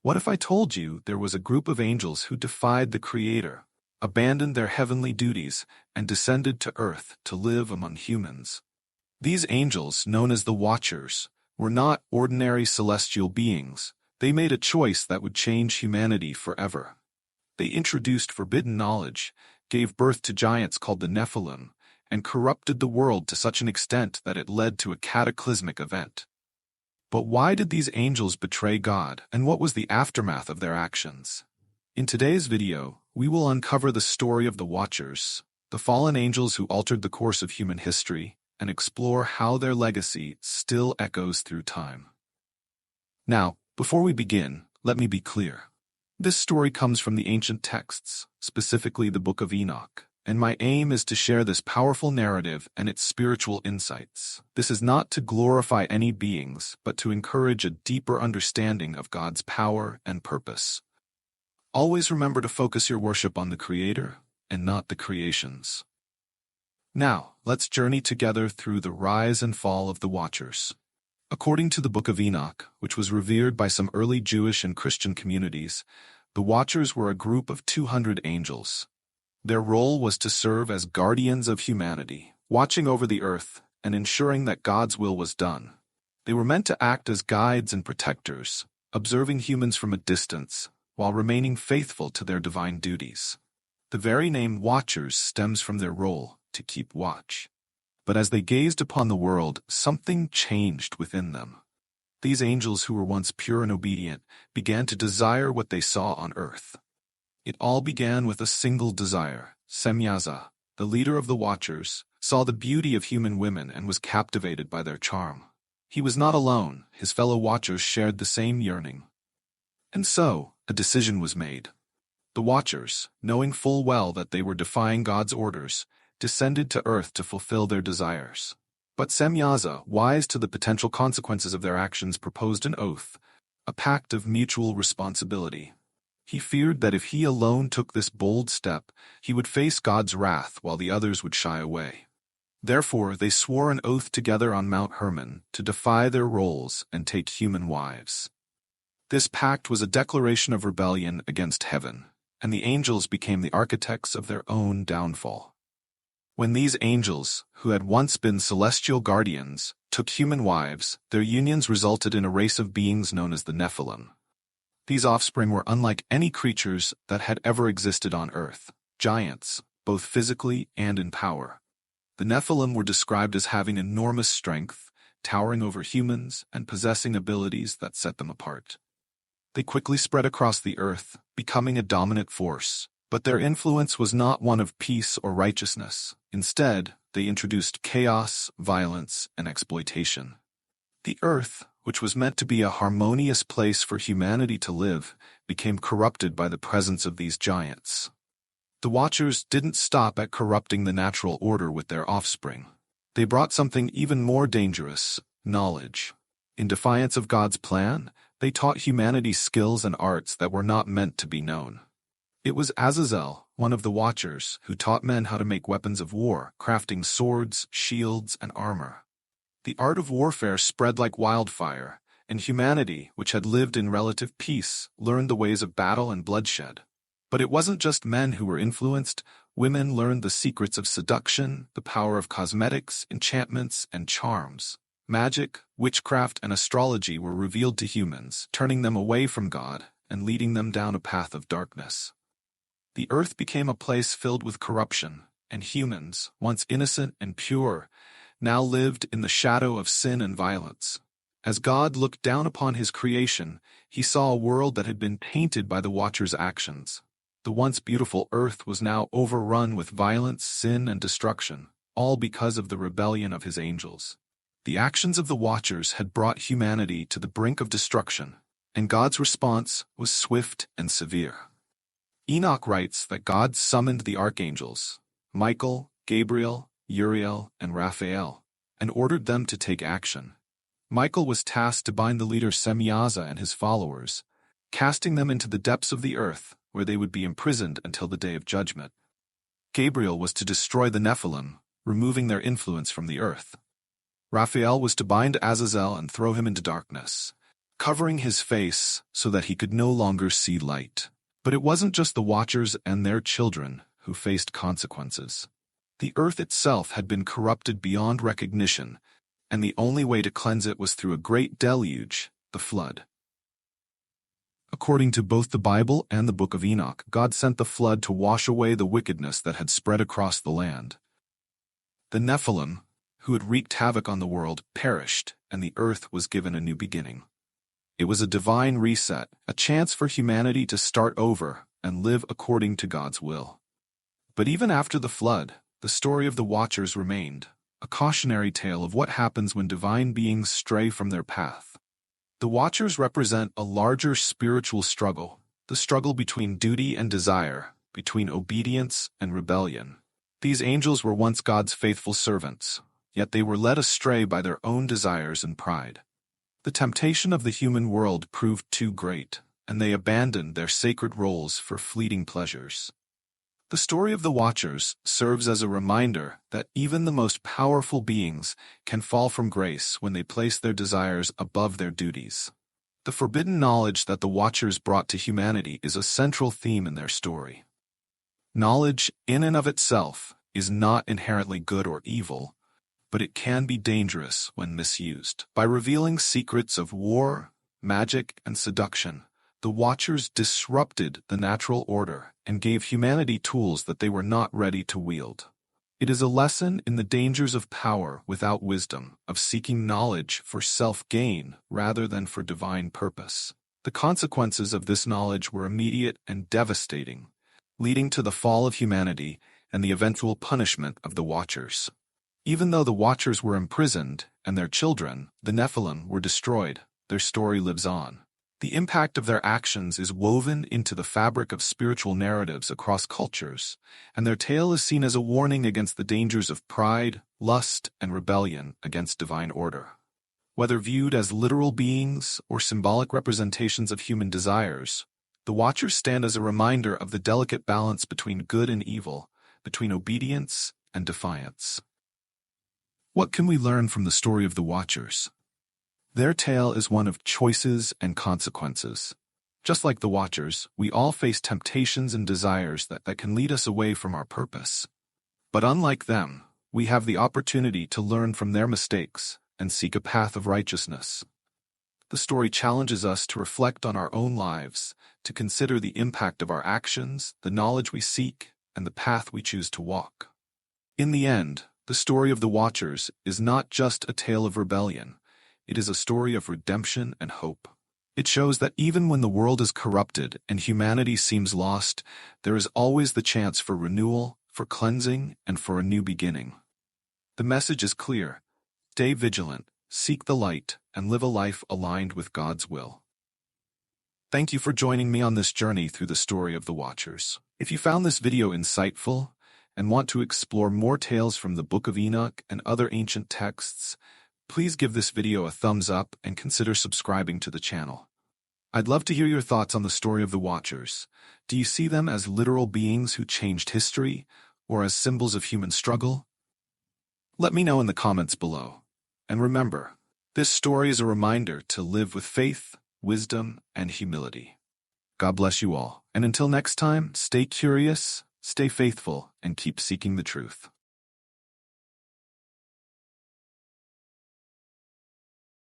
What if I told you there was a group of angels who defied the Creator, abandoned their heavenly duties, and descended to earth to live among humans? These angels, known as the Watchers, were not ordinary celestial beings. They made a choice that would change humanity forever. They introduced forbidden knowledge, gave birth to giants called the Nephilim, and corrupted the world to such an extent that it led to a cataclysmic event. But why did these angels betray God, and what was the aftermath of their actions? In today's video, we will uncover the story of the Watchers, the fallen angels who altered the course of human history, and explore how their legacy still echoes through time. Now, before we begin, let me be clear. This story comes from the ancient texts, specifically the Book of Enoch, and my aim is to share this powerful narrative and its spiritual insights. This is not to glorify any beings, but to encourage a deeper understanding of God's power and purpose. Always remember to focus your worship on the Creator and not the creations. Now, let's journey together through the rise and fall of the Watchers. According to the Book of Enoch, which was revered by some early Jewish and Christian communities, the Watchers were a group of 200 angels. Their role was to serve as guardians of humanity, watching over the earth and ensuring that God's will was done. They were meant to act as guides and protectors, observing humans from a distance, while remaining faithful to their divine duties. The very name Watchers stems from their role to keep watch. But as they gazed upon the world, something changed within them. These angels who were once pure and obedient began to desire what they saw on earth. It all began with a single desire. Semyaza, the leader of the Watchers, saw the beauty of human women and was captivated by their charm. He was not alone. His fellow Watchers shared the same yearning. And so, a decision was made. The Watchers, knowing full well that they were defying God's orders, descended to earth to fulfill their desires. But Semyaza, wise to the potential consequences of their actions, proposed an oath, a pact of mutual responsibility. He feared that if he alone took this bold step, he would face God's wrath while the others would shy away. Therefore, they swore an oath together on Mount Hermon to defy their roles and take human wives. This pact was a declaration of rebellion against heaven, and the angels became the architects of their own downfall. When these angels, who had once been celestial guardians, took human wives, their unions resulted in a race of beings known as the Nephilim. These offspring were unlike any creatures that had ever existed on earth, giants, both physically and in power. The Nephilim were described as having enormous strength, towering over humans, and possessing abilities that set them apart. They quickly spread across the earth, becoming a dominant force, but their influence was not one of peace or righteousness. Instead, they introduced chaos, violence, and exploitation. The earth, which was meant to be a harmonious place for humanity to live, became corrupted by the presence of these giants. The Watchers didn't stop at corrupting the natural order with their offspring. They brought something even more dangerous: knowledge. In defiance of God's plan, they taught humanity skills and arts that were not meant to be known. It was Azazel, one of the Watchers, who taught men how to make weapons of war, crafting swords, shields, and armor. The art of warfare spread like wildfire, and humanity, which had lived in relative peace, learned the ways of battle and bloodshed. But it wasn't just men who were influenced. Women learned the secrets of seduction, the power of cosmetics, enchantments, and charms. Magic, witchcraft, and astrology were revealed to humans, turning them away from God and leading them down a path of darkness. The earth became a place filled with corruption, and humans, once innocent and pure, now lived in the shadow of sin and violence. As God looked down upon his creation, he saw a world that had been tainted by the Watchers' actions. The once beautiful earth was now overrun with violence, sin, and destruction, all because of the rebellion of his angels. The actions of the Watchers had brought humanity to the brink of destruction, and God's response was swift and severe. Enoch writes that God summoned the archangels, Michael, Gabriel, Uriel, and Raphael, and ordered them to take action. Michael was tasked to bind the leader Semyaza and his followers, casting them into the depths of the earth, where they would be imprisoned until the day of judgment. Gabriel was to destroy the Nephilim, removing their influence from the earth. Raphael was to bind Azazel and throw him into darkness. covering his face so that he could no longer see light. But it wasn't just the Watchers and their children who faced consequences. The earth itself had been corrupted beyond recognition, and the only way to cleanse it was through a great deluge, the flood. According to both the Bible and the Book of Enoch, God sent the flood to wash away the wickedness that had spread across the land. The Nephilim, who had wreaked havoc on the world, perished, and the earth was given a new beginning. It was a divine reset, a chance for humanity to start over and live according to God's will. But even after the flood, the story of the Watchers remained, a cautionary tale of what happens when divine beings stray from their path. The Watchers represent a larger spiritual struggle, the struggle between duty and desire, between obedience and rebellion. These angels were once God's faithful servants, yet they were led astray by their own desires and pride. The temptation of the human world proved too great, and they abandoned their sacred roles for fleeting pleasures. The story of the Watchers serves as a reminder that even the most powerful beings can fall from grace when they place their desires above their duties. The forbidden knowledge that the Watchers brought to humanity is a central theme in their story. Knowledge, in and of itself, is not inherently good or evil, but it can be dangerous when misused. By revealing secrets of war, magic, and seduction, the Watchers disrupted the natural order and gave humanity tools that they were not ready to wield. It is a lesson in the dangers of power without wisdom, of seeking knowledge for self-gain rather than for divine purpose. The consequences of this knowledge were immediate and devastating, leading to the fall of humanity and the eventual punishment of the Watchers. Even though the Watchers were imprisoned and their children, the Nephilim, were destroyed, their story lives on. The impact of their actions is woven into the fabric of spiritual narratives across cultures, and their tale is seen as a warning against the dangers of pride, lust, and rebellion against divine order. Whether viewed as literal beings or symbolic representations of human desires, the Watchers stand as a reminder of the delicate balance between good and evil, between obedience and defiance. What can we learn from the story of the Watchers? Their tale is one of choices and consequences. Just like the Watchers, we all face temptations and desires that can lead us away from our purpose. But unlike them, we have the opportunity to learn from their mistakes and seek a path of righteousness. The story challenges us to reflect on our own lives, to consider the impact of our actions, the knowledge we seek, and the path we choose to walk. In the end, the story of the Watchers is not just a tale of rebellion. It is a story of redemption and hope. It shows that even when the world is corrupted and humanity seems lost, there is always the chance for renewal, for cleansing, and for a new beginning. The message is clear. Stay vigilant, seek the light, and live a life aligned with God's will. Thank you for joining me on this journey through the story of the Watchers. If you found this video insightful and want to explore more tales from the Book of Enoch and other ancient texts, please give this video a thumbs up and consider subscribing to the channel. I'd love to hear your thoughts on the story of the Watchers. Do you see them as literal beings who changed history, or as symbols of human struggle? Let me know in the comments below. And remember, this story is a reminder to live with faith, wisdom, and humility. God bless you all, and until next time, stay curious, stay faithful, and keep seeking the truth.